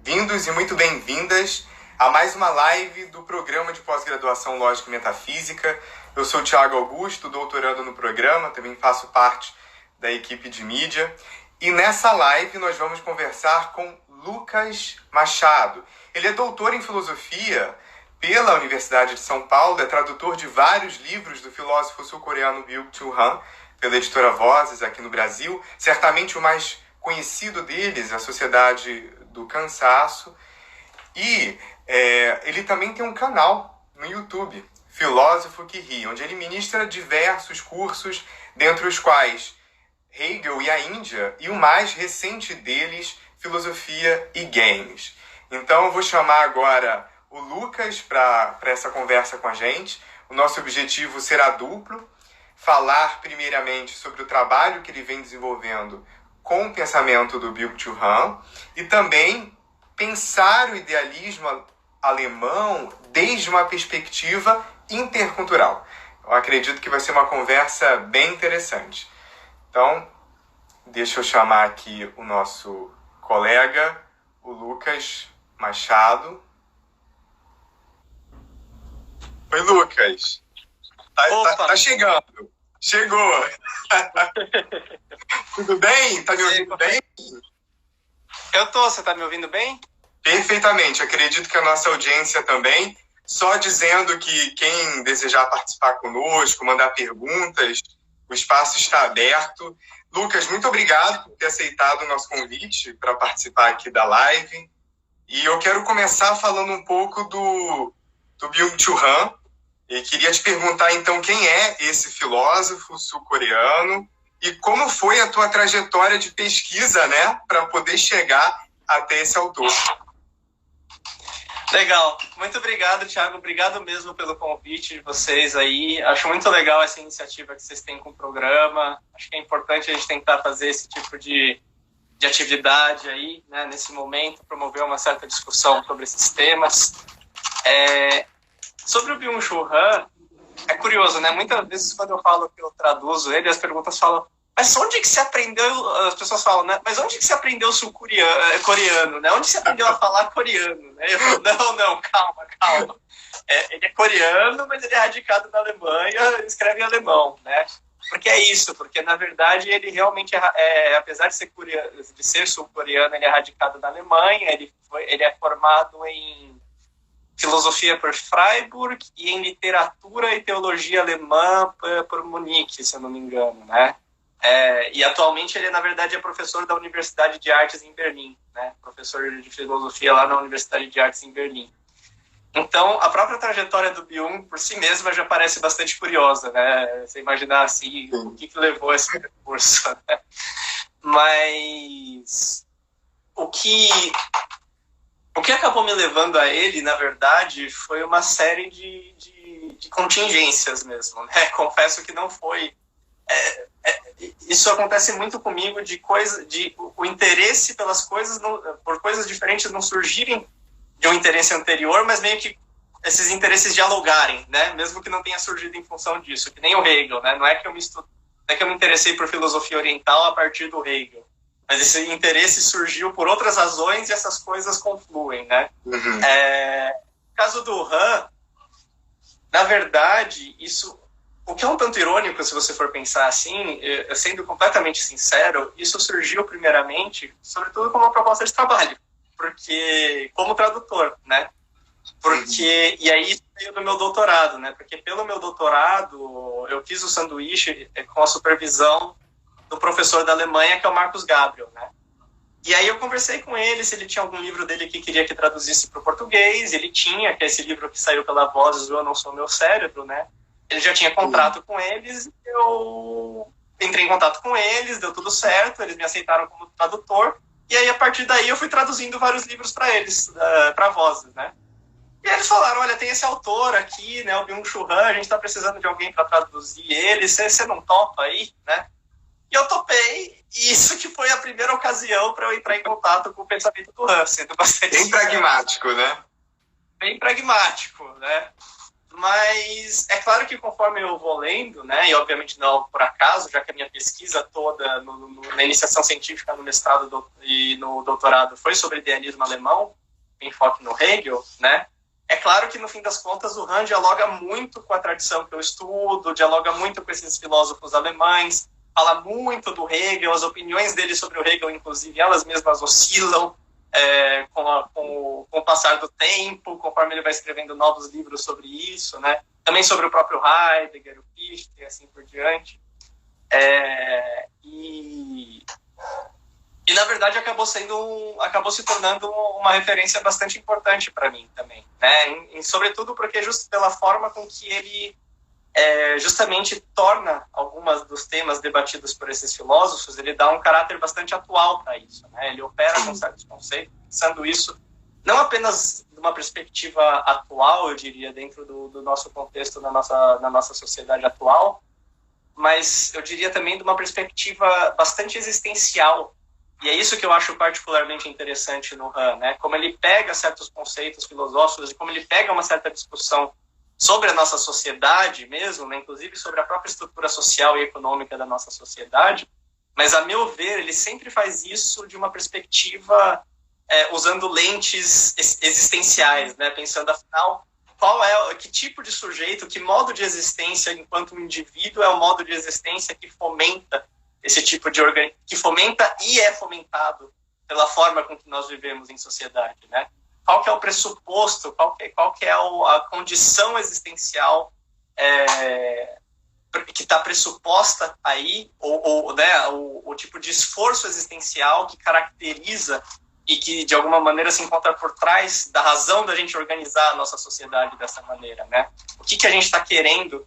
Bem-vindos e muito bem-vindas a mais uma live do programa de pós-graduação Lógica e Metafísica. Eu sou o Thiago Augusto, doutorando no programa, também faço parte da equipe de mídia. E nessa live nós vamos conversar com Lucas Machado. Ele é doutor em filosofia pela Universidade de São Paulo, é tradutor de vários livros do filósofo sul-coreano Byung-Chul Han, pela editora Vozes aqui no Brasil. Certamente o mais conhecido deles, A Sociedade do Cansaço. E ele também tem um canal no YouTube, Filósofo que Ri, onde ele ministra diversos cursos, dentre os quais Hegel e a Índia, e o mais recente deles, Filosofia e Games. Então eu vou chamar agora o Lucas para essa conversa com a gente. O nosso objetivo será duplo: falar primeiramente sobre o trabalho que ele vem desenvolvendo com o pensamento do Byung-Chul Han e também pensar o idealismo alemão desde uma perspectiva intercultural. Eu acredito que vai ser uma conversa bem interessante. Então, deixa eu chamar aqui o nosso colega, o Lucas Machado. Oi, Lucas. Tá chegando. Chegou. Tudo bem? Tá me ouvindo bem? Eu tô. Você tá me ouvindo bem? Perfeitamente. Acredito que a nossa audiência também. Só dizendo que quem desejar participar conosco, mandar perguntas, o espaço está aberto. Lucas, muito obrigado por ter aceitado o nosso convite para participar aqui da live. E eu quero começar falando um pouco do Byung-Chul Han. E queria te perguntar, então, quem é esse filósofo sul-coreano e como foi a tua trajetória de pesquisa, né, para poder chegar até esse autor. Legal. Muito obrigado, Thiago. Obrigado mesmo pelo convite de vocês aí. Acho muito legal essa iniciativa que vocês têm com o programa. Acho que é importante a gente tentar fazer esse tipo de atividade aí, né, nesse momento, promover uma certa discussão sobre esses temas. Sobre o Byung-Chul Han, é curioso, né? Muitas vezes quando eu falo que eu traduzo ele, as perguntas falam, mas onde que se aprendeu, as pessoas falam, né? Mas onde que se aprendeu coreano, né? Onde se aprendeu a falar coreano, né? Eu falo, não, calma. Ele é coreano, mas ele é radicado na Alemanha, escreve em alemão, né? Porque é isso, porque na verdade ele realmente, apesar de ser sul-coreano, ele é radicado na Alemanha, ele é formado em filosofia por Freiburg e em literatura e teologia alemã por Munique, se eu não me engano, né? E atualmente ele, na verdade, é professor da Universidade de Artes em Berlim, né? Professor de filosofia lá na Universidade de Artes em Berlim. Então, a própria trajetória do Byung, por si mesma, já parece bastante curiosa, né? Você imaginar, assim, o que levou a esse percurso, né? Mas o que acabou me levando a ele, na verdade, foi uma série de contingências mesmo, né? Confesso que não foi... isso acontece muito comigo, o interesse pelas coisas, por coisas diferentes não surgirem de um interesse anterior, mas meio que esses interesses dialogarem, né? Mesmo que não tenha surgido em função disso, que nem o Hegel, né? Não é que eu me interessei por filosofia oriental a partir do Hegel, mas esse interesse surgiu por outras razões e essas coisas confluem, né? Uhum. No caso do Han, na verdade, o que é um tanto irônico, se você for pensar assim, sendo completamente sincero, isso surgiu primeiramente, sobretudo como uma proposta de trabalho, porque como tradutor, né? Porque, e aí isso veio do meu doutorado, né? Porque pelo meu doutorado eu fiz o sanduíche com a supervisão do professor da Alemanha, que é o Marcus Gabriel, né? E aí eu conversei com ele se ele tinha algum livro dele que queria que traduzisse para o português. Ele tinha, que é esse livro que saiu pela Vozes, Eu Não Sou Meu Cérebro, né? Ele já tinha contrato com eles, eu entrei em contato com eles, deu tudo certo, eles me aceitaram como tradutor, e aí a partir daí eu fui traduzindo vários livros para eles, para Vozes, né? E eles falaram, olha, tem esse autor aqui, né, o Byung-Chul Han, a gente está precisando de alguém para traduzir ele, você não topa aí, né? E eu topei, e isso que foi a primeira ocasião para eu entrar em contato com o pensamento do Han, sendo bastante... Bem pragmático, né? Bem pragmático, né? Mas é claro que conforme eu vou lendo, né, e obviamente não por acaso, já que a minha pesquisa toda na iniciação científica, no mestrado e no doutorado foi sobre idealismo alemão, enfoque no Hegel, né, é claro que no fim das contas o Han dialoga muito com a tradição que eu estudo, dialoga muito com esses filósofos alemães, fala muito do Hegel, as opiniões dele sobre o Hegel, inclusive, elas mesmas oscilam, com o passar do tempo, conforme ele vai escrevendo novos livros sobre isso, né? Também sobre o próprio Heidegger, o Fichte e assim por diante. E na verdade acabou se tornando uma referência bastante importante para mim também, né? Sobretudo porque justo pela forma com que ele justamente torna alguns dos temas debatidos por esses filósofos, ele dá um caráter bastante atual para isso, né? Ele opera com certos conceitos, pensando isso não apenas de uma perspectiva atual, eu diria, dentro do nosso contexto, na nossa sociedade atual, mas eu diria também de uma perspectiva bastante existencial. E é isso que eu acho particularmente interessante no Han, né? Como ele pega certos conceitos filosóficos e como ele pega uma certa discussão sobre a nossa sociedade mesmo, né? Inclusive sobre a própria estrutura social e econômica da nossa sociedade, mas, a meu ver, ele sempre faz isso de uma perspectiva usando lentes existenciais, né? Pensando, afinal, que tipo de sujeito, que modo de existência enquanto um indivíduo é o modo de existência que fomenta esse tipo de que fomenta e é fomentado pela forma com que nós vivemos em sociedade, né? Qual que é o pressuposto, qual que é a condição existencial que está pressuposta aí, né, o tipo de esforço existencial que caracteriza e que, de alguma maneira, se encontra por trás da razão da gente organizar a nossa sociedade dessa maneira, né? O que a gente está querendo,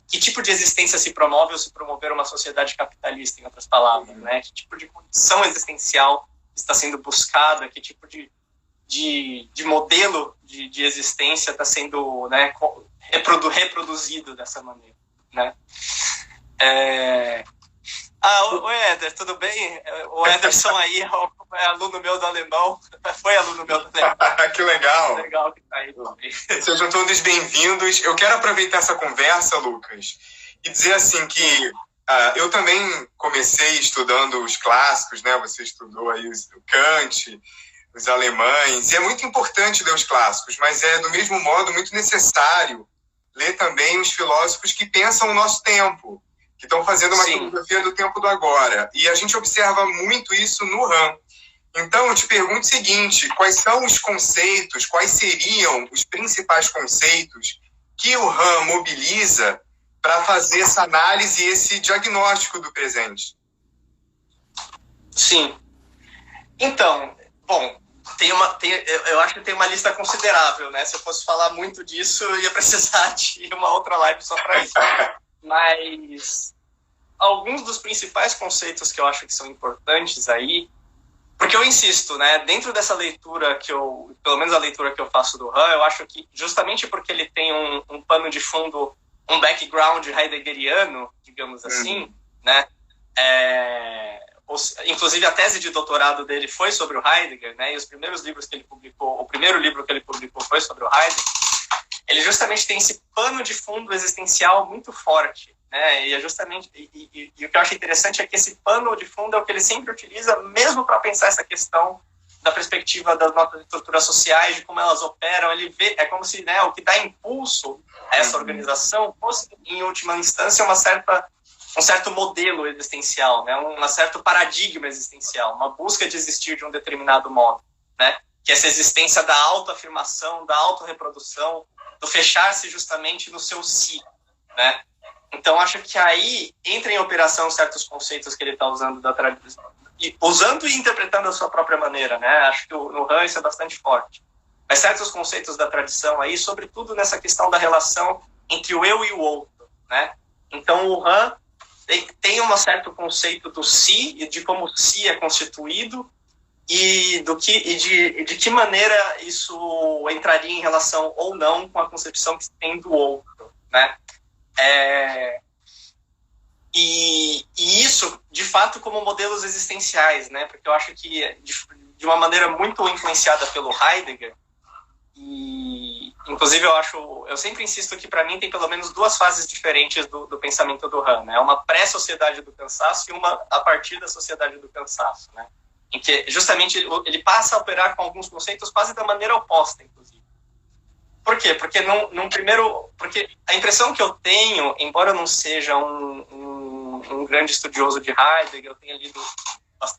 que tipo de existência se promove ou se promover uma sociedade capitalista, em outras palavras, né? Que tipo de condição existencial está sendo buscada, que tipo de modelo de existência está sendo, né, reproduzido dessa maneira, né? O Éder, tudo bem? O Ederson aí é aluno meu do alemão, foi aluno meu do alemão. Que legal. Legal que tá aí também. Sejam todos bem-vindos. Eu quero aproveitar essa conversa, Lucas, e dizer assim que eu também comecei estudando os clássicos, né? Você estudou aí o Kant, os alemães, e é muito importante ler os clássicos, mas é, do mesmo modo, muito necessário ler também os filósofos que pensam o nosso tempo, que estão fazendo uma filosofia do tempo do agora. E a gente observa muito isso no Han. Então, eu te pergunto o seguinte, quais são os conceitos, quais seriam os principais conceitos que o Han mobiliza para fazer essa análise e esse diagnóstico do presente? Sim. Então, bom, eu acho que tem uma lista considerável, né? Se eu fosse falar muito disso, eu ia precisar de uma outra live só para isso. Mas alguns dos principais conceitos que eu acho que são importantes aí, porque eu insisto, né? Dentro dessa leitura pelo menos a leitura que eu faço do Han, eu acho que justamente porque ele tem um pano de fundo, um background heideggeriano, digamos assim, né? Inclusive a tese de doutorado dele foi sobre o Heidegger, né? E os primeiros livros que ele publicou, o primeiro livro que ele publicou foi sobre o Heidegger. Ele justamente tem esse pano de fundo existencial muito forte, né? E é justamente e o que eu acho interessante é que esse pano de fundo é o que ele sempre utiliza, mesmo para pensar essa questão da perspectiva das nossas estruturas sociais, de como elas operam. Ele vê, é como se, né, o que dá impulso a essa organização fosse, em última instância, um certo modelo existencial, né? Um certo paradigma existencial, uma busca de existir de um determinado modo, né? Que essa existência da autoafirmação, da autorreprodução, do fechar-se justamente no seu si, né? Então, acho que aí entra em operação certos conceitos que ele está usando da tradição, usando e interpretando da sua própria maneira, né? Acho que no Han isso é bastante forte. Mas certos conceitos da tradição aí, sobretudo nessa questão da relação entre o eu e o outro, né? Então, o Han tem um certo conceito do si e de como o si é constituído e de que maneira isso entraria em relação ou não com a concepção que se tem do outro, né? E isso, de fato, como modelos existenciais, né? Porque eu acho que de uma maneira muito influenciada pelo Heidegger Inclusive, eu sempre insisto que, para mim, tem pelo menos duas fases diferentes do pensamento do Han, né? Uma pré-sociedade do cansaço e uma a partir da sociedade do cansaço, né? Em que, justamente, ele passa a operar com alguns conceitos quase da maneira oposta, inclusive. Por quê? Porque, porque a impressão que eu tenho, embora eu não seja um grande estudioso de Heidegger, eu tenha lido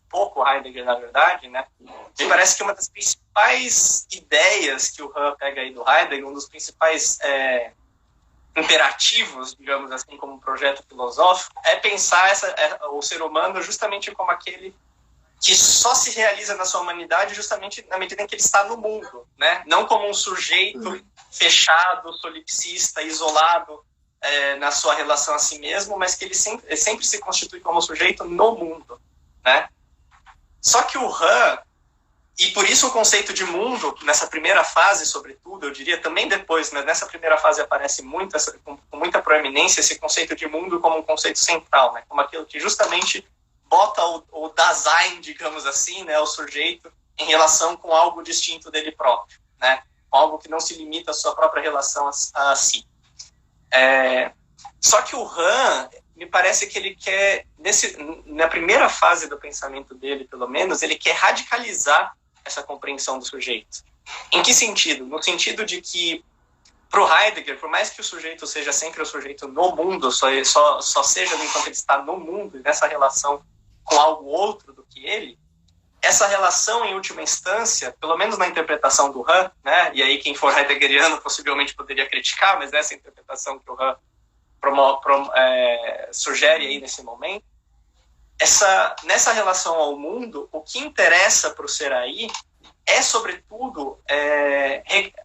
pouco Heidegger, na verdade, né? Me parece que uma das principais ideias que o Han pega aí do Heidegger, um dos principais imperativos, digamos assim, como projeto filosófico, é pensar o ser humano justamente como aquele que só se realiza na sua humanidade justamente na medida em que ele está no mundo, né? Não como um sujeito fechado, solipsista, isolado na sua relação a si mesmo, mas que ele sempre se constitui como sujeito no mundo, né? Só que o Han, e por isso o conceito de mundo, nessa primeira fase, sobretudo, eu diria, também depois, mas nessa primeira fase aparece muito, com muita proeminência, esse conceito de mundo como um conceito central, né? Como aquilo que justamente bota o Dasein, digamos assim, né? O sujeito em relação com algo distinto dele próprio, né? Algo que não se limita à sua própria relação a si. Só que o Han, me parece que ele quer, na primeira fase do pensamento dele, pelo menos, ele quer radicalizar essa compreensão do sujeito. Em que sentido? No sentido de que, para o Heidegger, por mais que o sujeito seja sempre o sujeito no mundo, só seja enquanto ele está no mundo, e nessa relação com algo outro do que ele, essa relação, em última instância, pelo menos na interpretação do Han, né, e aí quem for heideggeriano possivelmente poderia criticar, mas essa interpretação que o Han sugere aí nesse momento, nessa relação ao mundo, o que interessa para o ser aí é, sobretudo,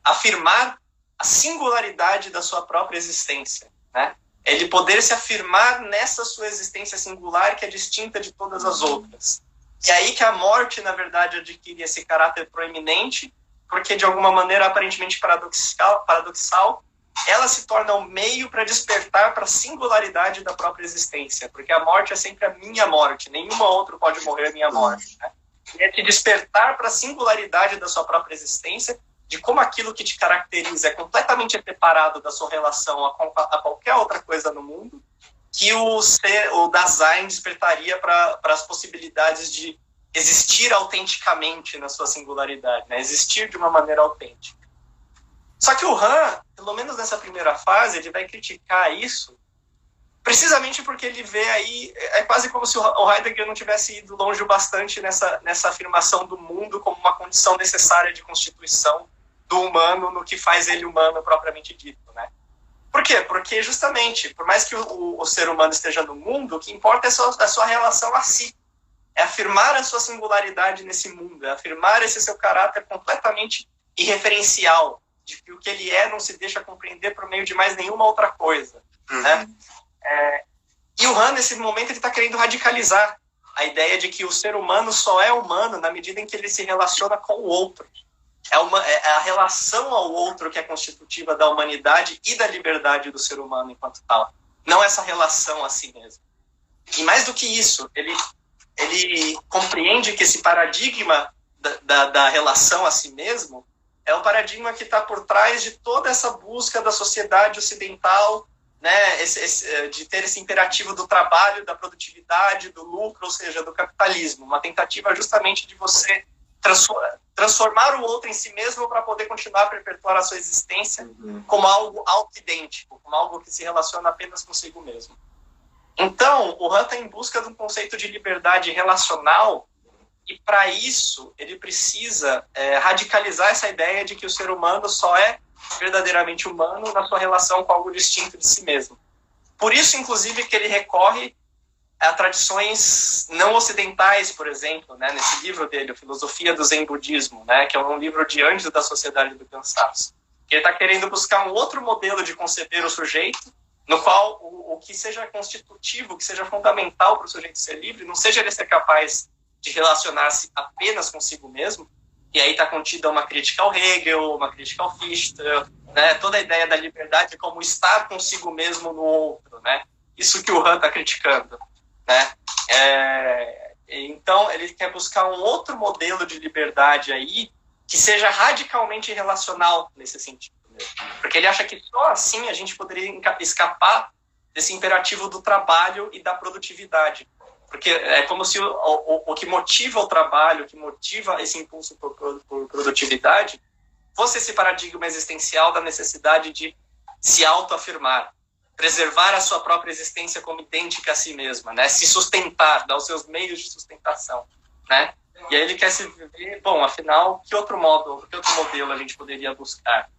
afirmar a singularidade da sua própria existência, né? Ele poder se afirmar nessa sua existência singular que é distinta de todas as outras. E aí que a morte, na verdade, adquire esse caráter proeminente, porque, de alguma maneira, aparentemente paradoxal, ela se torna um meio para despertar para a singularidade da própria existência, porque a morte é sempre a minha morte, nenhuma outra pode morrer a minha morte, né? E é te despertar para a singularidade da sua própria existência, de como aquilo que te caracteriza é completamente separado da sua relação a qualquer outra coisa no mundo, que o Dasein despertaria para as possibilidades de existir autenticamente na sua singularidade, né? Existir de uma maneira autêntica. Só que o Han, pelo menos nessa primeira fase, ele vai criticar isso precisamente porque ele vê aí, é quase como se o Heidegger não tivesse ido longe o bastante nessa afirmação do mundo como uma condição necessária de constituição do humano no que faz ele humano propriamente dito, né? Por quê? Porque justamente, por mais que o ser humano esteja no mundo, o que importa é a sua relação a si. É afirmar a sua singularidade nesse mundo, é afirmar esse seu caráter completamente irreferencial, de que o que ele é não se deixa compreender por meio de mais nenhuma outra coisa, né? E o Han, nesse momento, ele está querendo radicalizar a ideia de que o ser humano só é humano na medida em que ele se relaciona com o outro. É a relação ao outro que é constitutiva da humanidade e da liberdade do ser humano enquanto tal. Não essa relação a si mesmo. E mais do que isso, ele compreende que esse paradigma da relação a si mesmo é um paradigma que está por trás de toda essa busca da sociedade ocidental, né, de ter esse imperativo do trabalho, da produtividade, do lucro, ou seja, do capitalismo. Uma tentativa justamente de você transformar o outro em si mesmo para poder continuar a perpetuar a sua existência como algo autidêntico, como algo que se relaciona apenas consigo mesmo. Então, o Han está em busca de um conceito de liberdade relacional e, para isso, ele precisa radicalizar essa ideia de que o ser humano só é verdadeiramente humano na sua relação com algo distinto de si mesmo. Por isso, inclusive, que ele recorre a tradições não ocidentais, por exemplo, né, nesse livro dele, a Filosofia do Zen Budismo, né, que é um livro de antes da Sociedade do Cansaço. Ele está querendo buscar um outro modelo de conceber o sujeito, no qual o que seja constitutivo, o que seja fundamental para o sujeito ser livre, não seja ele ser capaz de relacionar-se apenas consigo mesmo, e aí está contida uma crítica ao Hegel, uma crítica ao Fichte, né, toda a ideia da liberdade como estar consigo mesmo no outro, né, isso que o Han está criticando, né. Então ele quer buscar um outro modelo de liberdade aí que seja radicalmente relacional nesse sentido. Porque ele acha que só assim a gente poderia escapar desse imperativo do trabalho e da produtividade. Porque é como se o que motiva o trabalho, o que motiva esse impulso por produtividade, fosse esse paradigma existencial da necessidade de se autoafirmar, preservar a sua própria existência como idêntica a si mesma, né? Se sustentar, dar os seus meios de sustentação, né? E aí ele quer se viver, bom, afinal, que outro modelo a gente poderia buscar?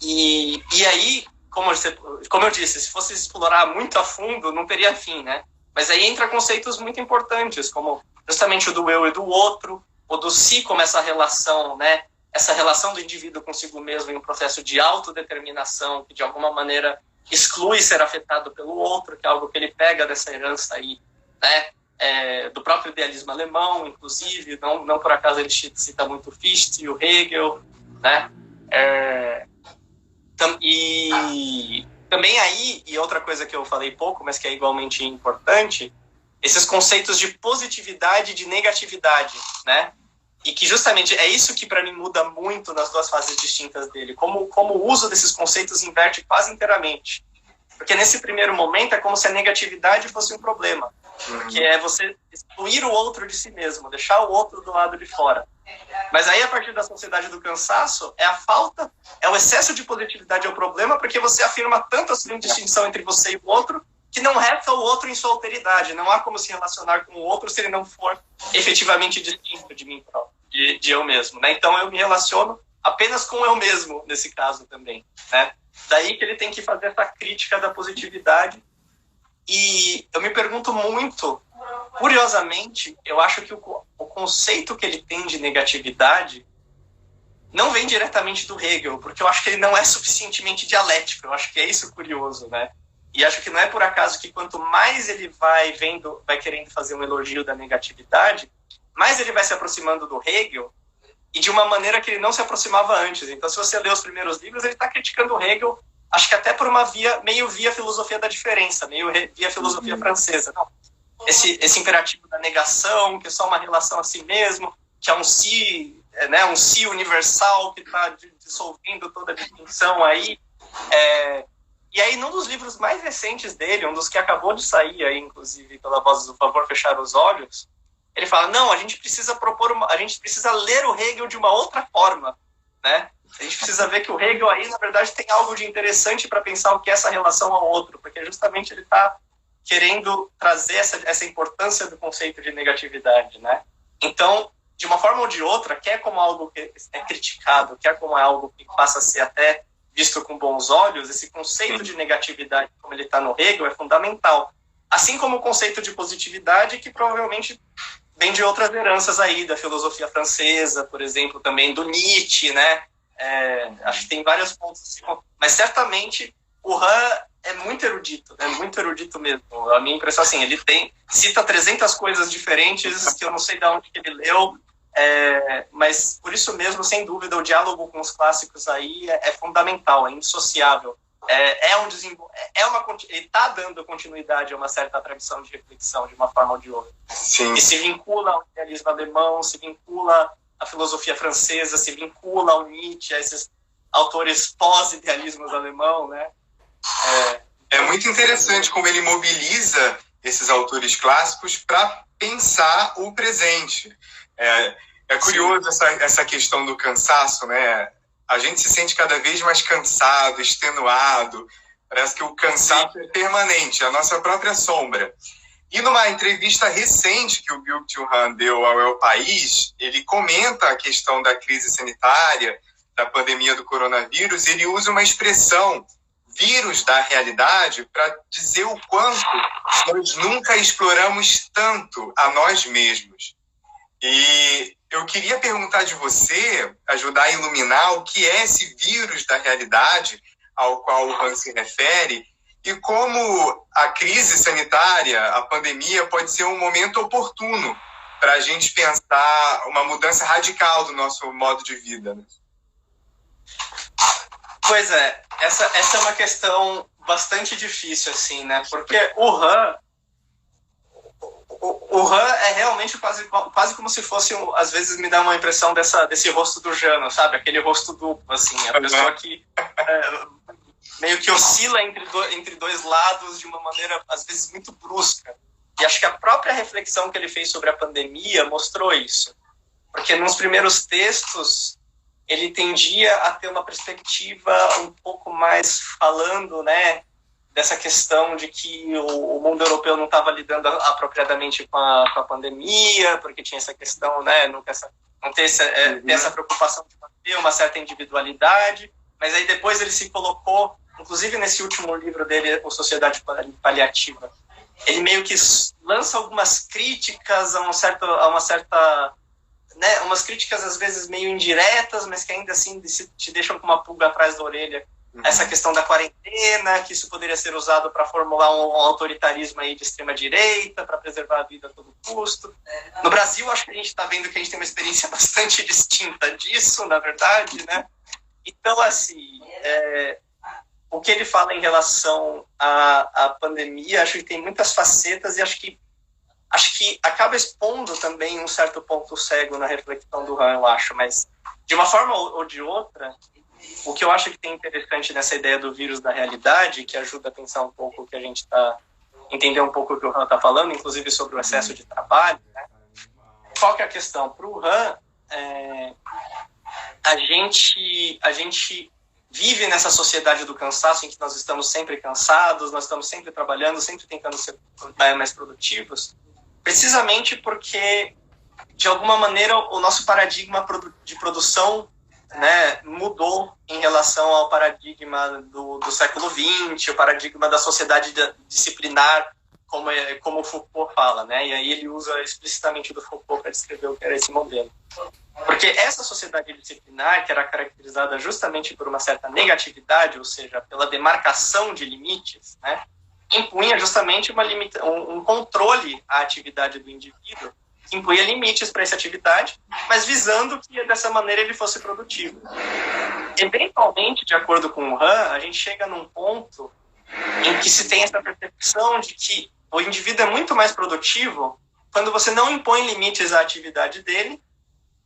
E aí, como eu disse, se fosse explorar muito a fundo, não teria fim, né? Mas aí entra conceitos muito importantes, como justamente o do eu e do outro, o do si como essa relação, né? Essa relação do indivíduo consigo mesmo em um processo de autodeterminação, que de alguma maneira exclui ser afetado pelo outro, que é algo que ele pega dessa herança aí, né? Do próprio idealismo alemão, inclusive, não por acaso ele cita muito Fichte e o Hegel, né? E também aí, e outra coisa que eu falei pouco, mas que é igualmente importante, esses conceitos de positividade e de negatividade, né? E que justamente é isso que para mim muda muito nas duas fases distintas dele, como o uso desses conceitos inverte quase inteiramente. Porque nesse primeiro momento é como se a negatividade fosse um problema, porque é você excluir o outro de si mesmo, deixar o outro do lado de fora. Mas aí, a partir da sociedade do cansaço, é o excesso de positividade é o problema, porque você afirma tanto a sua indistinção entre você e o outro, que não resta o outro em sua alteridade. Não há como se relacionar com o outro se ele não for efetivamente distinto de mim próprio, de eu mesmo, né? Então eu me relaciono apenas com eu mesmo, nesse caso também, né? Daí que ele tem que fazer essa crítica da positividade. E eu me pergunto muito, curiosamente, eu acho que o conceito que ele tem de negatividade não vem diretamente do Hegel, porque eu acho que ele não é suficientemente dialético. Eu acho que é isso curioso, né? E acho que não é por acaso que quanto mais ele vai querendo fazer um elogio da negatividade, mais ele vai se aproximando do Hegel, e de uma maneira que ele não se aproximava antes. Então, se você lê os primeiros livros, ele está criticando o Hegel, acho que até por uma meio via filosofia da diferença, meio via filosofia francesa. Não. Esse imperativo da negação, que é só uma relação a si mesmo, que é um si, né, um si universal que está dissolvendo toda a distinção aí. E aí, num dos livros mais recentes dele, um dos que acabou de sair aí, inclusive, pela Voz do Favor Fechar os Olhos, ele fala, não, a gente precisa ler o Hegel de uma outra forma, né? A gente precisa ver que o Hegel aí, na verdade, tem algo de interessante para pensar o que é essa relação ao outro, porque justamente ele está querendo trazer essa importância do conceito de negatividade, né? Então, de uma forma ou de outra, quer como algo que é criticado, quer como algo que passa a ser até visto com bons olhos, esse conceito de negatividade, como ele está no Hegel, é fundamental. Assim como o conceito de positividade, que provavelmente vem de outras heranças aí, da filosofia francesa, por exemplo, também do Nietzsche, né? Acho que tem vários pontos assim, mas certamente o Han é muito erudito mesmo. A minha impressão, assim, ele cita 300 coisas diferentes que eu não sei de onde que ele leu, mas por isso mesmo, sem dúvida, o diálogo com os clássicos aí é fundamental, é indissociável. Ele está dando continuidade a uma certa tradição de reflexão, de uma forma ou de outra. Sim. E se vincula ao idealismo alemão, se vincula à filosofia francesa, se vincula ao Nietzsche, a esses autores pós-idealismos alemão, né? É muito interessante como ele mobiliza esses autores clássicos para pensar o presente. É curioso essa questão do cansaço, né? A gente se sente cada vez mais cansado, extenuado. Parece que o cansaço é permanente, a nossa própria sombra. E numa entrevista recente que o Byung-Chul Han deu ao El País, ele comenta a questão da crise sanitária, da pandemia do coronavírus, e ele usa uma expressão, vírus da realidade, para dizer o quanto nós nunca exploramos tanto a nós mesmos. E eu queria perguntar de você, ajudar a iluminar o que é esse vírus da realidade ao qual o Han se refere e como a crise sanitária, a pandemia, pode ser um momento oportuno para a gente pensar uma mudança radical do nosso modo de vida, né? Pois é, essa é uma questão bastante difícil, assim, né? Porque o Han, O Han é realmente quase como se fosse, às vezes me dá uma impressão desse rosto do Jano, sabe? Aquele rosto duplo, assim, a pessoa que meio que oscila entre dois lados de uma maneira, às vezes, muito brusca. E acho que a própria reflexão que ele fez sobre a pandemia mostrou isso. Porque nos primeiros textos, ele tendia a ter uma perspectiva um pouco mais falando, né, dessa questão de que o mundo europeu não estava lidando apropriadamente com a pandemia, porque tinha essa questão, né, não ter essa preocupação de manter uma certa individualidade, mas aí depois ele se colocou, inclusive nesse último livro dele, O Sociedade Paliativa, ele meio que lança algumas críticas a uma certa né, umas críticas às vezes meio indiretas, mas que ainda assim te deixam com uma pulga atrás da orelha. Essa questão da quarentena, que isso poderia ser usado para formular um autoritarismo aí de extrema-direita, para preservar a vida a todo custo. No Brasil, acho que a gente está vendo que a gente tem uma experiência bastante distinta disso, na verdade, né? Então, assim, o que ele fala em relação à pandemia, acho que tem muitas facetas e acho que acaba expondo também um certo ponto cego na reflexão do Han, eu acho, mas de uma forma ou de outra, o que eu acho que tem interessante nessa ideia do vírus da realidade, que ajuda a pensar um pouco o que a gente entender um pouco o que o Han está falando, inclusive sobre o excesso de trabalho, né? Qual que é a questão? Para o Han, a gente vive nessa sociedade do cansaço em que nós estamos sempre cansados, nós estamos sempre trabalhando, sempre tentando ser mais produtivos, precisamente porque, de alguma maneira, o nosso paradigma de produção, né, mudou em relação ao paradigma do século XX, o paradigma da sociedade disciplinar, como o Foucault fala, né? E aí ele usa explicitamente do Foucault para descrever o que era esse modelo. Porque essa sociedade disciplinar, que era caracterizada justamente por uma certa negatividade, ou seja, pela demarcação de limites, né, impunha justamente um controle à atividade do indivíduo, que impunha limites para essa atividade, mas visando que dessa maneira ele fosse produtivo. Eventualmente, de acordo com o Han, a gente chega num ponto em que se tem essa percepção de que o indivíduo é muito mais produtivo quando você não impõe limites à atividade dele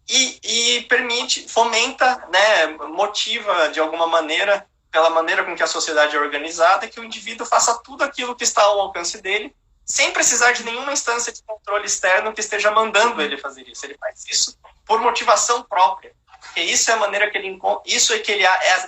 e permite, fomenta, né, motiva de alguma maneira, pela maneira com que a sociedade é organizada, que o indivíduo faça tudo aquilo que está ao alcance dele, sem precisar de nenhuma instância de controle externo que esteja mandando ele fazer isso. Ele faz isso por motivação própria. Porque isso é a maneira que ele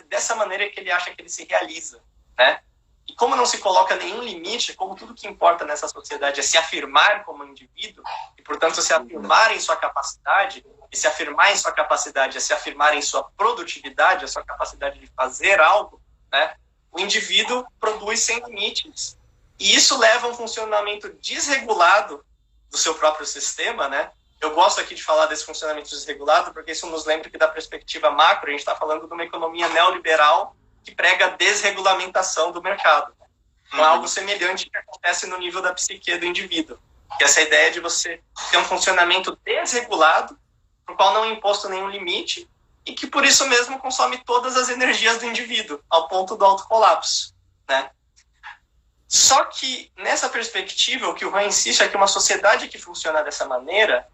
dessa maneira que ele acha que ele se realiza, né? E como não se coloca nenhum limite, como tudo que importa nessa sociedade é se afirmar como indivíduo, e portanto se afirmar em sua capacidade, e se afirmar em sua capacidade é se afirmar em sua produtividade, a sua capacidade de fazer algo, né? O indivíduo produz sem limites. E isso leva a um funcionamento desregulado do seu próprio sistema, né? Eu gosto aqui de falar desse funcionamento desregulado, porque isso nos lembra que, da perspectiva macro, a gente está falando de uma economia neoliberal que prega a desregulamentação do mercado. Então, é algo semelhante que acontece no nível da psique do indivíduo. Que é essa ideia de você ter um funcionamento desregulado, no qual não é imposto nenhum limite, e que, por isso mesmo, consome todas as energias do indivíduo, ao ponto do autocolapso, né? Só que, nessa perspectiva, o que o Han insiste é que uma sociedade que funciona dessa maneira,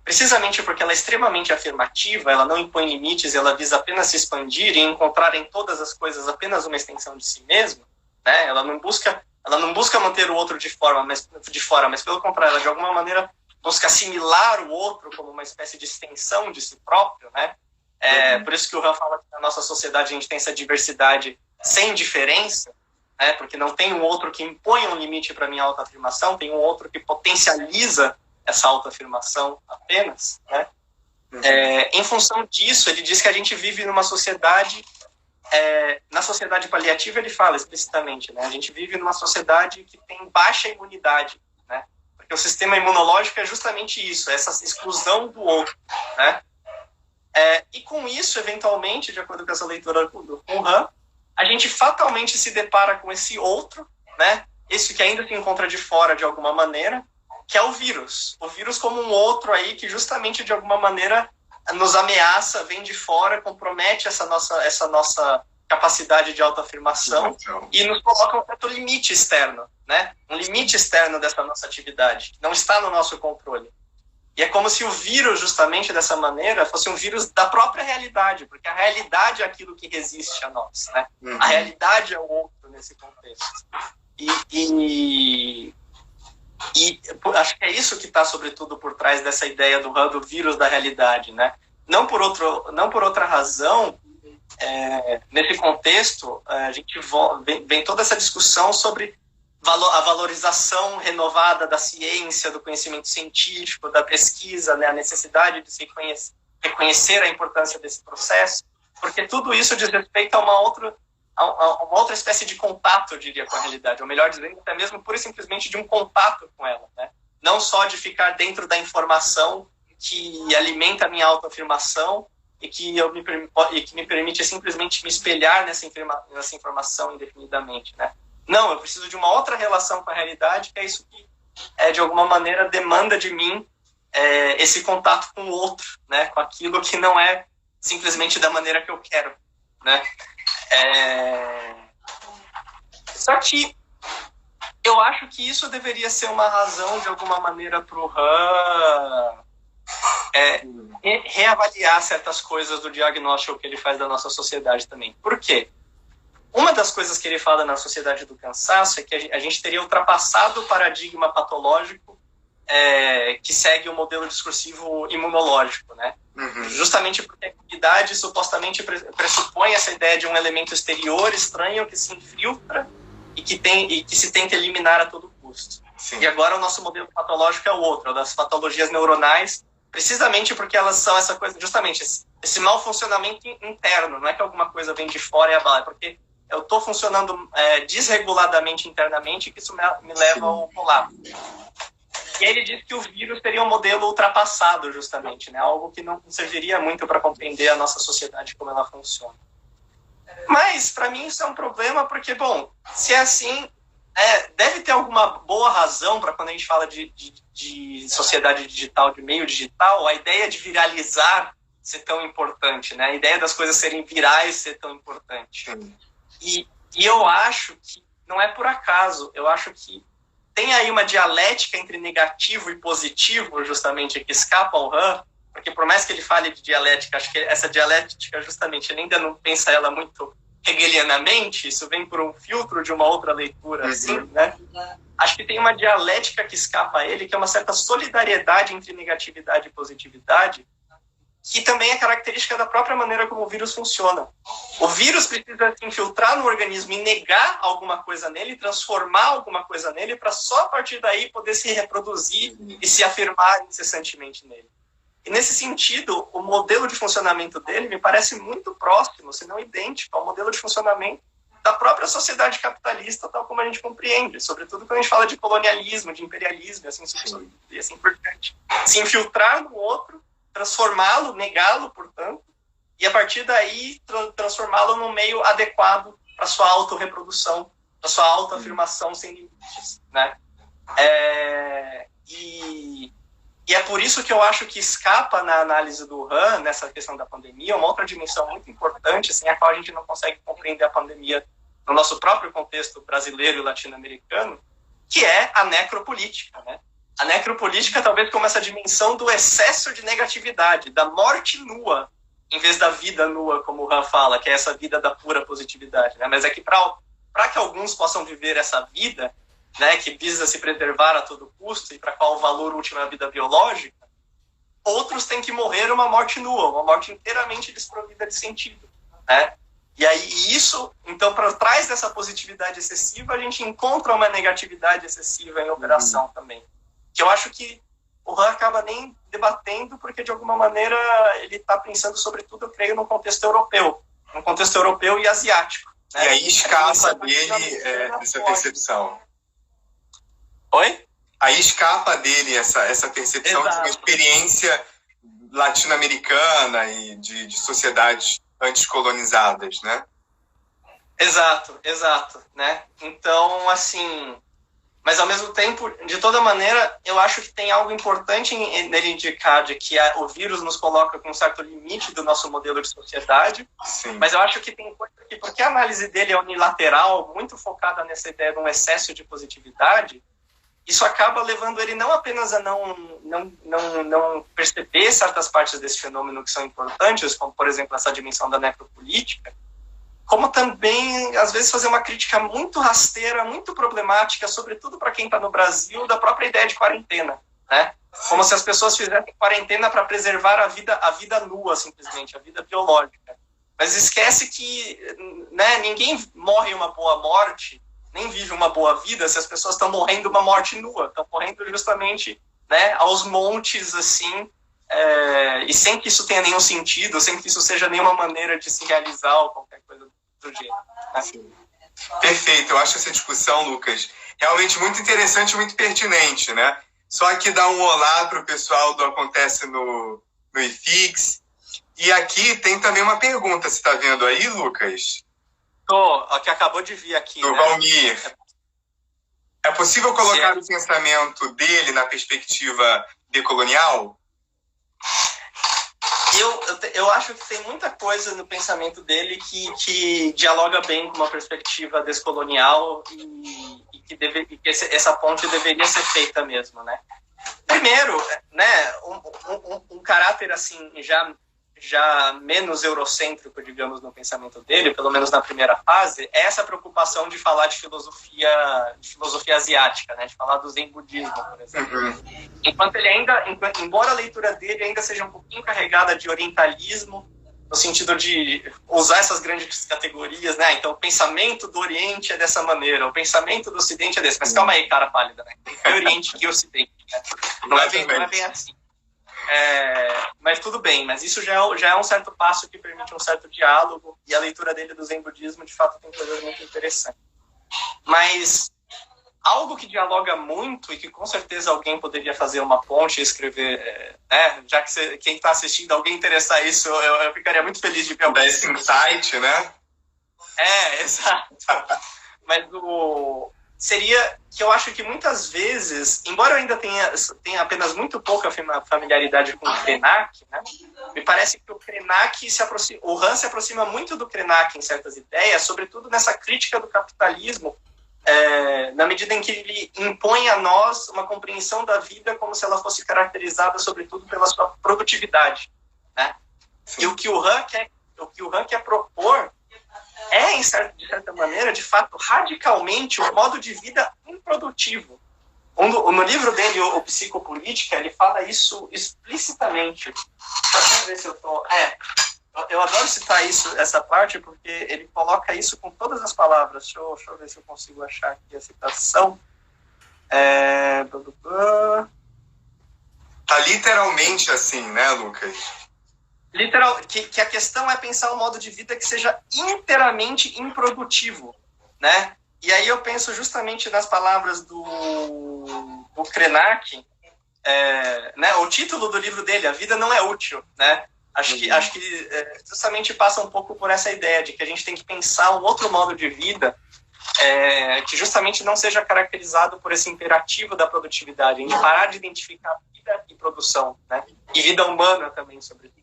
precisamente porque ela é extremamente afirmativa, ela não impõe limites, ela visa apenas se expandir e encontrar em todas as coisas apenas uma extensão de si mesma, né? Ela não busca manter o outro de fora, mas pelo contrário, ela de alguma maneira busca assimilar o outro como uma espécie de extensão de si próprio, né? Por isso que o Han fala que na nossa sociedade a gente tem essa diversidade sem diferença, né? Porque não tem um outro que impõe um limite para a minha autoafirmação, tem um outro que potencializa essa autoafirmação apenas, né? Em função disso, ele diz que a gente vive numa sociedade, na sociedade paliativa ele fala explicitamente, né? A gente vive numa sociedade que tem baixa imunidade, né? Porque o sistema imunológico é justamente isso, essa exclusão do outro, né? E com isso, eventualmente, de acordo com essa leitura do Han, a gente fatalmente se depara com esse outro, né? Esse que ainda se encontra de fora de alguma maneira, que é o vírus. O vírus como um outro aí que justamente de alguma maneira nos ameaça, vem de fora, compromete essa nossa capacidade de autoafirmação e nos coloca um certo limite externo, né? Um limite externo dessa nossa atividade, que não está no nosso controle. E é como se o vírus, justamente dessa maneira, fosse um vírus da própria realidade, porque a realidade é aquilo que resiste a nós, né? A realidade é o outro nesse contexto. E acho que é isso que está, sobretudo, por trás dessa ideia do vírus da realidade, né? Não por outra razão, nesse contexto, a gente vem toda essa discussão sobre a valorização renovada da ciência, do conhecimento científico, da pesquisa, né? A necessidade de se reconhecer a importância desse processo, porque tudo isso diz respeito a uma outra espécie de contato, eu diria, com a realidade, ou melhor dizendo, até mesmo pura e simplesmente de um contato com ela, né? Não só de ficar dentro da informação que alimenta a minha autoafirmação e que me permite simplesmente me espelhar nessa informação indefinidamente, né? Não, eu preciso de uma outra relação com a realidade, que é isso que, de alguma maneira, demanda de mim esse contato com o outro, né? Com aquilo que não é simplesmente da maneira que eu quero, né? Só que eu acho que isso deveria ser uma razão, de alguma maneira, para o Han reavaliar certas coisas do diagnóstico que ele faz da nossa sociedade também. Por quê? Uma das coisas que ele fala na Sociedade do Cansaço é que a gente teria ultrapassado o paradigma patológico que segue o modelo discursivo imunológico, né? Justamente porque a imunidade supostamente pressupõe essa ideia de um elemento exterior estranho que se infiltra e que se tenta eliminar a todo custo. Sim. E agora o nosso modelo patológico é o outro, é o das patologias neuronais, precisamente porque elas são essa coisa, justamente esse mau funcionamento interno, não é que alguma coisa vem de fora e abala, é porque eu estou funcionando desreguladamente internamente, que isso me leva ao colapso. E ele diz que o vírus teria um modelo ultrapassado, justamente, né? Algo que não serviria muito para compreender a nossa sociedade, como ela funciona. Mas, para mim, isso é um problema, porque, bom, se é assim, deve ter alguma boa razão para quando a gente fala de sociedade digital, de meio digital, a ideia de viralizar ser tão importante, né? A ideia das coisas serem virais ser tão importante. E eu acho que não é por acaso, eu acho que tem aí uma dialética entre negativo e positivo, justamente, que escapa ao Han, porque por mais que ele fale de dialética, acho que essa dialética, justamente, ele ainda não pensa ela muito hegelianamente, isso vem por um filtro de uma outra leitura, assim, né? Acho que tem uma dialética que escapa a ele, que é uma certa solidariedade entre negatividade e positividade, que também é característica da própria maneira como o vírus funciona. O vírus precisa se infiltrar no organismo e negar alguma coisa nele, transformar alguma coisa nele, para só a partir daí poder se reproduzir e se afirmar incessantemente nele. E nesse sentido, o modelo de funcionamento dele me parece muito próximo, se não idêntico, ao modelo de funcionamento da própria sociedade capitalista, tal como a gente compreende, sobretudo quando a gente fala de colonialismo, de imperialismo, e assim por diante. Se infiltrar no outro, transformá-lo, negá-lo, portanto, e a partir daí transformá-lo num meio adequado para sua autorreprodução, para sua autoafirmação sem limites, né? E é por isso que eu acho que escapa na análise do Han, nessa questão da pandemia, uma outra dimensão muito importante, assim, a qual a gente não consegue compreender a pandemia no nosso próprio contexto brasileiro e latino-americano, que é a necropolítica, né? A necropolítica talvez como essa dimensão do excesso de negatividade, da morte nua, em vez da vida nua, como o Han fala, que é essa vida da pura positividade, né? Mas é que para que alguns possam viver essa vida, né, que visa se preservar a todo custo e para qual o valor último é a vida biológica, outros têm que morrer uma morte nua, uma morte inteiramente desprovida de sentido, né? E aí isso, então, para trás dessa positividade excessiva, a gente encontra uma negatividade excessiva em operação também. Que eu acho que o Han acaba nem debatendo, porque de alguma maneira ele está pensando sobretudo, eu creio, no contexto europeu e asiático, né? E aí escapa dele essa percepção. Oi? Aí escapa dele essa percepção de uma experiência latino-americana e de sociedades anticolonizadas, né? Exato, né? Então, assim, Mas, ao mesmo tempo, de toda maneira, eu acho que tem algo importante nele indicar de que o vírus nos coloca com um certo limite do nosso modelo de sociedade. Sim. Mas eu acho que tem coisa que, porque a análise dele é unilateral, muito focada nessa ideia de um excesso de positividade, isso acaba levando ele não apenas a não perceber certas partes desse fenômeno que são importantes, como, por exemplo, essa dimensão da necropolítica, como também, às vezes, fazer uma crítica muito rasteira, muito problemática, sobretudo para quem está no Brasil, da própria ideia de quarentena, né? Como se as pessoas fizessem quarentena para preservar a vida nua, simplesmente, a vida biológica. Mas esquece que, né, ninguém morre uma boa morte, nem vive uma boa vida, se as pessoas estão morrendo uma morte nua, estão morrendo justamente, né, aos montes, assim, e sem que isso tenha nenhum sentido, sem que isso seja nenhuma maneira de se realizar ou qualquer coisa do jeito. Né? Perfeito, eu acho essa discussão, Lucas, realmente muito interessante e muito pertinente, né? Só aqui dar um olá para o pessoal do Acontece no IFIX. E aqui tem também uma pergunta, você está vendo aí, Lucas? Que acabou de vir aqui. Do né? Valmir. É possível colocar o pensamento dele na perspectiva decolonial? Eu acho que tem muita coisa no pensamento dele que dialoga bem com uma perspectiva descolonial e que essa ponte deveria ser feita mesmo, né? Primeiro, né, um caráter assim já menos eurocêntrico, digamos, no pensamento dele, pelo menos na primeira fase, é essa preocupação de falar de filosofia asiática, né, de falar do Zen budismo, por exemplo. Enquanto ele embora a leitura dele ainda seja um pouquinho carregada de orientalismo, no sentido de usar essas grandes categorias, né? Então, o pensamento do Oriente é dessa maneira, o pensamento do Ocidente é desse. Mas calma aí, cara pálida, né? Tem Oriente e Ocidente, né? Não é bem assim. Mas tudo bem, mas isso já é um certo passo que permite um certo diálogo, e a leitura dele do Zen budismo, de fato, tem coisas muito interessantes. Mas algo que dialoga muito e que com certeza alguém poderia fazer uma ponte e escrever, né? Já que quem está assistindo, alguém interessar isso, eu ficaria muito feliz de ver alguém. Dar esse insight, né? Exato. Mas seria que eu acho que muitas vezes, embora eu ainda tenha apenas muito pouca familiaridade com o Krenak, né, me parece que o Krenak o Han se aproxima muito do Krenak em certas ideias, sobretudo nessa crítica do capitalismo, na medida em que ele impõe a nós uma compreensão da vida como se ela fosse caracterizada sobretudo pela sua produtividade, né? E o que o Han quer propor de certa maneira, de fato, radicalmente um modo de vida improdutivo. No livro dele, o Psicopolítica, ele fala isso explicitamente. Deixa eu ver se eu tô... Eu adoro citar essa parte, porque ele coloca isso com todas as palavras. Deixa eu ver se eu consigo achar aqui a citação. Tá literalmente assim, né, Lucas? Que a questão é pensar um modo de vida que seja inteiramente improdutivo, né? E aí eu penso justamente nas palavras do Krenak, né? O título do livro dele, A Vida Não é Útil, né? Acho que justamente passa um pouco por essa ideia de que a gente tem que pensar um outro modo de vida que justamente não seja caracterizado por esse imperativo da produtividade, de parar de identificar vida e produção, né? E vida humana também, sobretudo.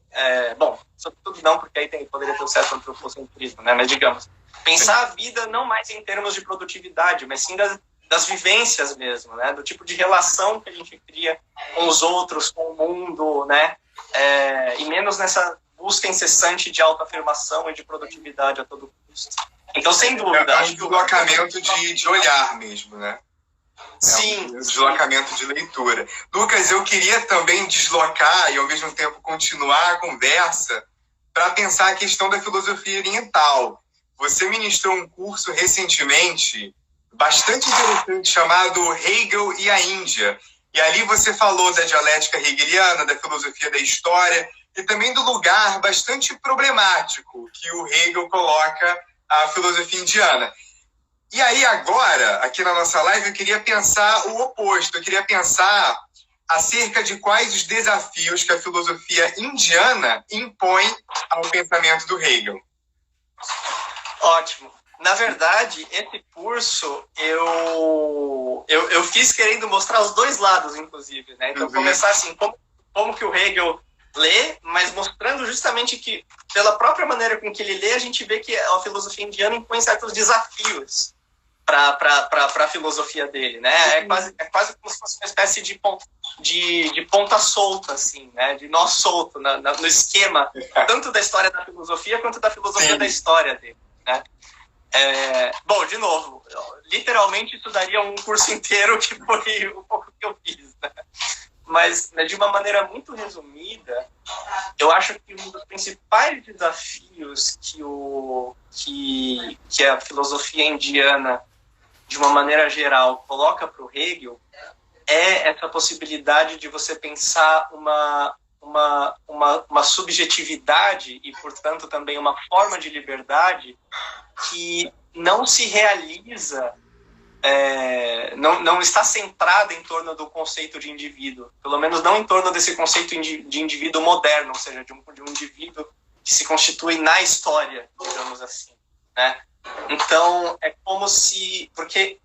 Sobretudo não, porque aí poderia ter um certo antropocentrismo, né? Mas digamos, pensar a vida não mais em termos de produtividade, mas sim das vivências mesmo, né? Do tipo de relação que a gente cria com os outros, com o mundo, né? E menos nessa busca incessante de autoafirmação e de produtividade a todo custo. Então, sem dúvida... acho que o deslocamento de olhar mesmo, né? Sim. Um deslocamento de leitura. Lucas, eu queria também deslocar e, ao mesmo tempo, continuar a conversa para pensar a questão da filosofia oriental. Você ministrou um curso recentemente bastante interessante chamado Hegel e a Índia. E ali você falou da dialética hegeliana, da filosofia da história e também do lugar bastante problemático que o Hegel coloca a filosofia indiana. E aí agora, aqui na nossa live, eu queria pensar o oposto. Eu queria pensar acerca de quais os desafios que a filosofia indiana impõe ao pensamento do Hegel. Ótimo. Na verdade, esse curso eu fiz querendo mostrar os dois lados, inclusive, né? Então, começar assim, como que o Hegel lê, mas mostrando justamente que, pela própria maneira com que ele lê, a gente vê que a filosofia indiana impõe certos desafios para a filosofia dele, né? É quase como se fosse uma espécie de ponta solta, assim, né? De nó solto no esquema, tanto da história da filosofia quanto da filosofia da história dele, né? Bom, de novo, literalmente isso daria um curso inteiro, que foi um pouco que eu fiz, né? Mas, né, de uma maneira muito resumida, eu acho que um dos principais desafios que a filosofia indiana, de uma maneira geral, coloca para o Hegel é essa possibilidade de você pensar uma subjetividade e, portanto, também uma forma de liberdade que não se realiza, não está centrada em torno do conceito de indivíduo, pelo menos não em torno desse conceito de indivíduo moderno, ou seja, de um indivíduo que se constitui na história, digamos assim, né? Então, é como se... Porque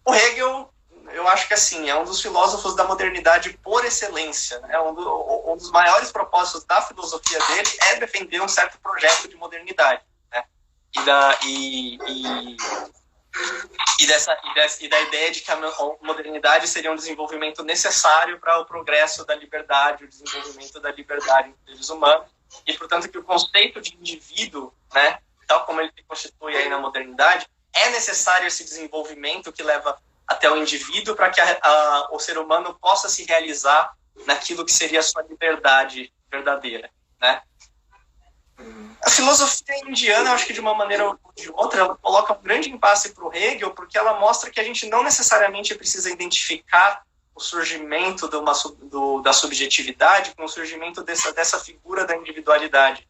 o Hegel, eu acho que assim, é um dos filósofos da modernidade por excelência, né? Um dos maiores propósitos da filosofia dele é defender um certo projeto de modernidade, né? E da ideia de que a modernidade seria um desenvolvimento necessário para o progresso da liberdade, o desenvolvimento da liberdade entre os seres humanos, e, portanto, que o conceito de indivíduo, né, tal como ele se constitui aí na modernidade, é necessário esse desenvolvimento que leva até o indivíduo para que o ser humano possa se realizar naquilo que seria a sua liberdade verdadeira, né? A filosofia indiana, eu acho que de uma maneira ou de outra, ela coloca um grande impasse para o Hegel, porque ela mostra que a gente não necessariamente precisa identificar o surgimento da subjetividade com o surgimento dessa figura da individualidade.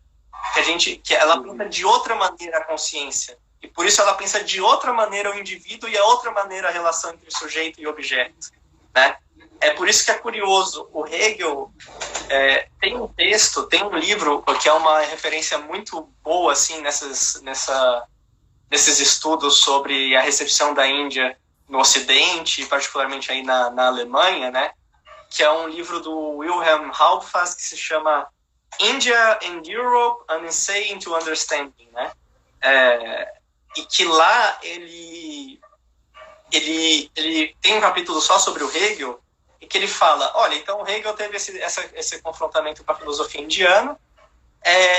Que ela pensa de outra maneira a consciência. E por isso ela pensa de outra maneira o indivíduo e a outra maneira a relação entre sujeito e objeto, né? É por isso que é curioso. O Hegel tem um texto, tem um livro que é uma referência muito boa assim, nesses estudos sobre a recepção da Índia no Ocidente, particularmente aí na Alemanha, né? Que é um livro do Wilhelm Halbfass que se chama India and Europe, an Essay into Understanding, né? E que lá ele tem um capítulo só sobre o Hegel, e que ele fala, olha, então o Hegel teve esse confrontamento com a filosofia indiana,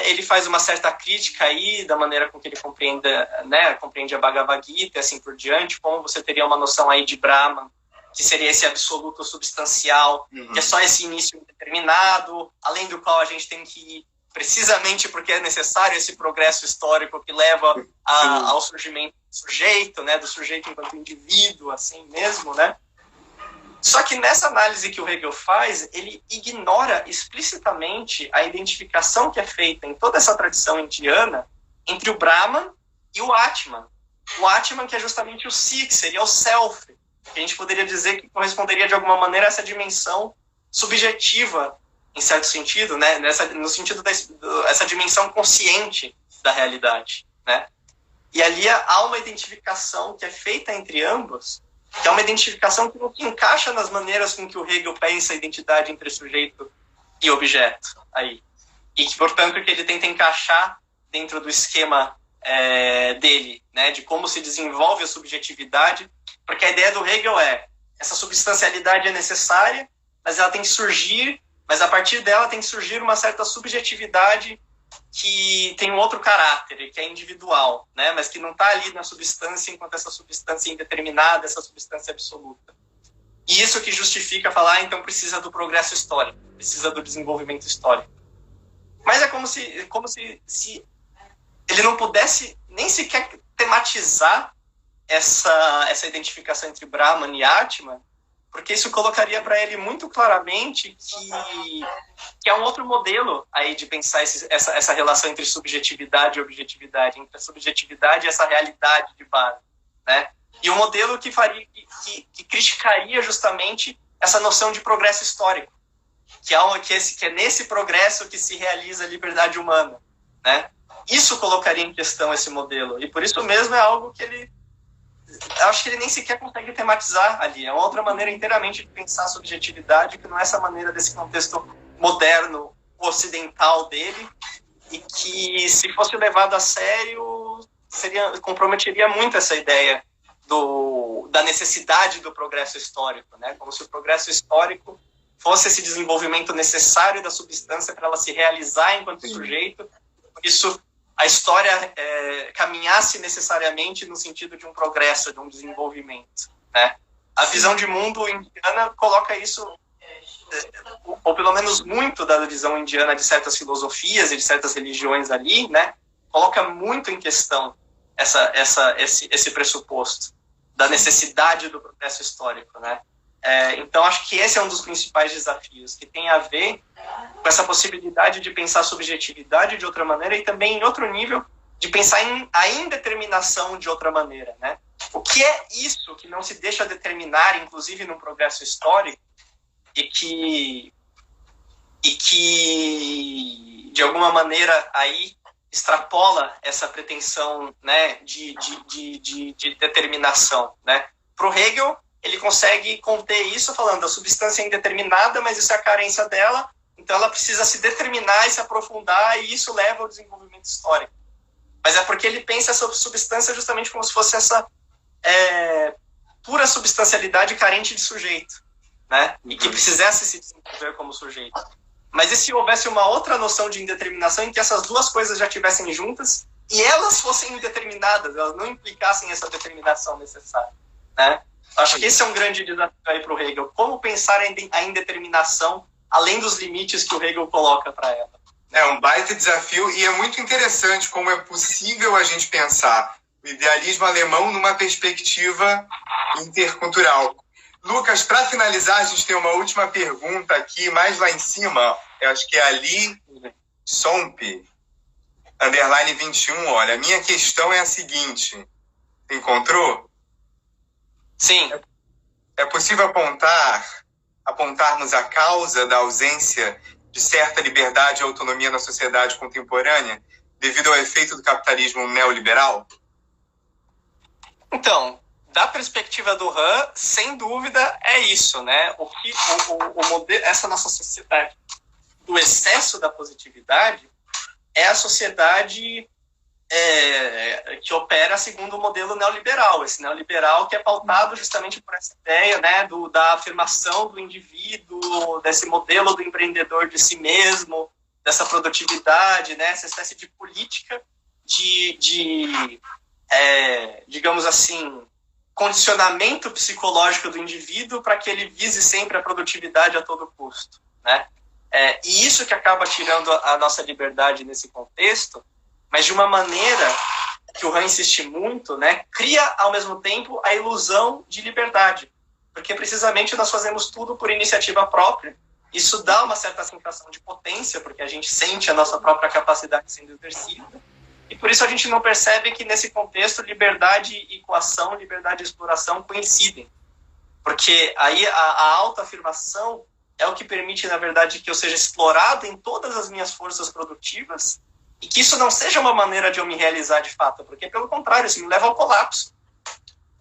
ele faz uma certa crítica aí da maneira com que ele compreende a Bhagavad Gita e assim por diante, como você teria uma noção aí de Brahman, que seria esse absoluto substancial, que é só esse início indeterminado, além do qual a gente tem que ir precisamente porque é necessário esse progresso histórico que leva ao surgimento do sujeito, né, do sujeito enquanto indivíduo, assim mesmo, né? Só que nessa análise que o Hegel faz, ele ignora explicitamente a identificação que é feita em toda essa tradição indiana entre o Brahman e o Atman. O Atman, que é justamente o si, que seria o self, que a gente poderia dizer que corresponderia de alguma maneira a essa dimensão subjetiva, em certo sentido, né? No sentido dessa dimensão consciente da realidade, né? E ali há uma identificação que é feita entre ambos, que é uma identificação que não se encaixa nas maneiras com que o Hegel pensa a identidade entre sujeito e objeto aí. E que, portanto, que ele tenta encaixar dentro do esquema dele, né, de como se desenvolve a subjetividade, porque a ideia do Hegel essa substancialidade é necessária, mas ela tem que surgir, mas a partir dela tem que surgir uma certa subjetividade que tem um outro caráter, que é individual, né? Mas que não está ali na substância enquanto essa substância é indeterminada, essa substância absoluta. E isso que justifica falar, então precisa do progresso histórico, precisa do desenvolvimento histórico. Mas é como se ele não pudesse nem sequer tematizar essa identificação entre Brahman e Atman, porque isso colocaria para ele muito claramente que é um outro modelo aí de pensar essa relação entre subjetividade e objetividade, entre a subjetividade e essa realidade de base, né? E um modelo que criticaria justamente essa noção de progresso histórico, que é nesse progresso que se realiza a liberdade humana, né? isso colocaria em questão esse modelo. E por isso mesmo é algo que eu acho que ele nem sequer consegue tematizar ali. É uma outra maneira inteiramente de pensar a subjetividade, que não é essa maneira desse contexto moderno, ocidental dele, e que, se fosse levado a sério, comprometeria muito essa ideia da necessidade do progresso histórico, né? Como se o progresso histórico fosse esse desenvolvimento necessário da substância para ela se realizar enquanto sujeito. Por isso, a história caminhasse necessariamente no sentido de um progresso, de um desenvolvimento, né? A visão de mundo indiana coloca isso, ou pelo menos muito da visão indiana de certas filosofias e de certas religiões ali, né? Coloca muito em questão esse pressuposto da necessidade do progresso histórico, né? Então, acho que esse é um dos principais desafios, que tem a ver com essa possibilidade de pensar a subjetividade de outra maneira e também, em outro nível, de pensar a indeterminação de outra maneira, né? O que é isso que não se deixa determinar, inclusive no progresso histórico, e que de alguma maneira, aí extrapola essa pretensão, né, de determinação, né? Para o Hegel, ele consegue conter isso falando a substância é indeterminada, mas isso é a carência dela, então ela precisa se determinar e se aprofundar, e isso leva ao desenvolvimento histórico. Mas é porque ele pensa essa substância justamente como se fosse essa pura substancialidade carente de sujeito, né? E que precisasse se desenvolver como sujeito. Mas e se houvesse uma outra noção de indeterminação em que essas duas coisas já estivessem juntas e elas fossem indeterminadas, elas não implicassem essa determinação necessária, né? Acho que esse é um grande desafio aí para o Hegel. Como pensar a indeterminação além dos limites que o Hegel coloca para ela? É um baita desafio e é muito interessante como é possível a gente pensar o idealismo alemão numa perspectiva intercultural. Lucas, para finalizar, a gente tem uma última pergunta aqui, mais lá em cima, eu acho que é ali, Somp, underline 21, olha, a minha questão é a seguinte, encontrou? Sim. É possível apontarmos a causa da ausência de certa liberdade e autonomia na sociedade contemporânea devido ao efeito do capitalismo neoliberal? Então, da perspectiva do Han, sem dúvida é isso, né? O modelo, essa nossa sociedade do excesso da positividade é a sociedade que opera segundo o modelo neoliberal. Esse neoliberal que é pautado justamente por essa ideia, né, da afirmação do indivíduo, desse modelo do empreendedor de si mesmo, dessa produtividade, né, essa espécie de política digamos assim, condicionamento psicológico do indivíduo para que ele vise sempre a produtividade a todo custo, né? E isso que acaba tirando a nossa liberdade nesse contexto, mas de uma maneira que o Han insiste muito, né, cria ao mesmo tempo a ilusão de liberdade, porque precisamente nós fazemos tudo por iniciativa própria. Isso dá uma certa sensação de potência, porque a gente sente a nossa própria capacidade sendo exercida, e por isso a gente não percebe que nesse contexto liberdade e coação, liberdade e exploração coincidem, porque aí a autoafirmação é o que permite, na verdade, que eu seja explorado em todas as minhas forças produtivas e que isso não seja uma maneira de eu me realizar de fato, porque, pelo contrário, isso me leva ao colapso.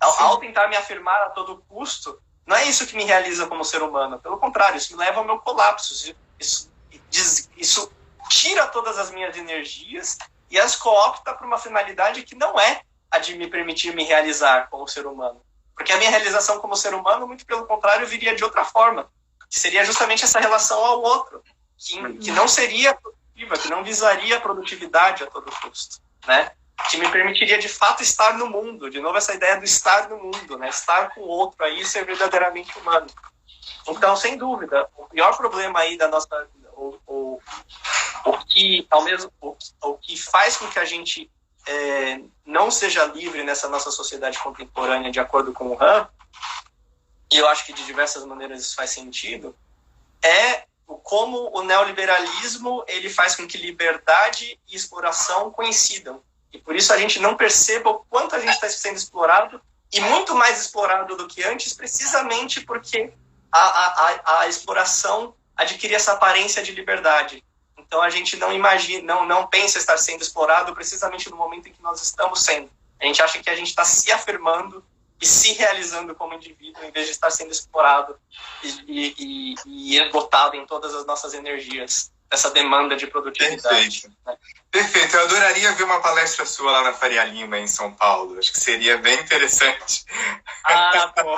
Ao tentar me afirmar a todo custo, não é isso que me realiza como ser humano. Pelo contrário, isso me leva ao meu colapso. Isso tira todas as minhas energias e as coopta para uma finalidade que não é a de me permitir me realizar como ser humano. Porque a minha realização como ser humano, muito pelo contrário, viria de outra forma, que seria justamente essa relação ao outro, que não seria produtiva, que não visaria a produtividade a todo custo, né? Que me permitiria, de fato, estar no mundo. De novo, essa ideia do estar no mundo, né? Estar com o outro aí, ser verdadeiramente humano. Então, sem dúvida, o pior problema aí da nossa... O que faz com que a gente não seja livre nessa nossa sociedade contemporânea, de acordo com o Han, e eu acho que de diversas maneiras isso faz sentido, é como o neoliberalismo ele faz com que liberdade e exploração coincidam. E por isso a gente não perceba o quanto a gente está sendo explorado, e muito mais explorado do que antes, precisamente porque a exploração adquire essa aparência de liberdade. Então a gente não imagina, não pensa estar sendo explorado precisamente no momento em que nós estamos sendo. A gente acha que a gente está se afirmando e se realizando como indivíduo, em vez de estar sendo explorado e esgotado em todas as nossas energias, essa demanda de produtividade. Perfeito. Né? Perfeito. Eu adoraria ver uma palestra sua lá na Faria Lima, em São Paulo. Acho que seria bem interessante. Ah, pô.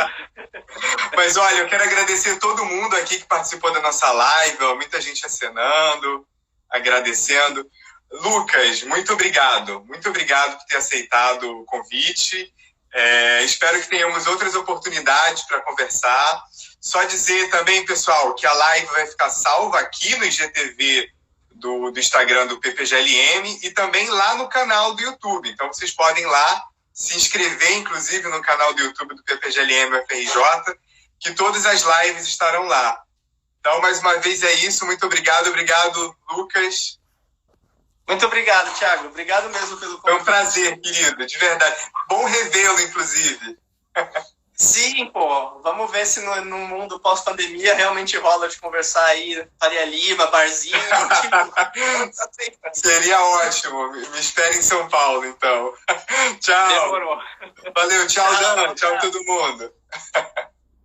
Mas olha, eu quero agradecer todo mundo aqui que participou da nossa live, muita gente acenando, agradecendo. Lucas, muito obrigado. Muito obrigado por ter aceitado o convite. Espero que tenhamos outras oportunidades para conversar. Só dizer também, pessoal, que a live vai ficar salva aqui no IGTV do Instagram do PPGLM e também lá no canal do YouTube. Então, vocês podem ir lá se inscrever, inclusive, no canal do YouTube do PPGLM UFRJ, que todas as lives estarão lá. Então, mais uma vez é isso. Muito obrigado. Obrigado, Lucas. Muito obrigado, Thiago. Obrigado mesmo pelo convite. Foi um prazer, querido, de verdade. Bom revê-lo, inclusive. Sim, pô. Vamos ver se no mundo pós-pandemia realmente rola de conversar aí, Faria Lima, barzinho. Seria ótimo. Me espere em São Paulo, então. Tchau. Demorou. Valeu, tchau, Dan. Tchau, todo mundo.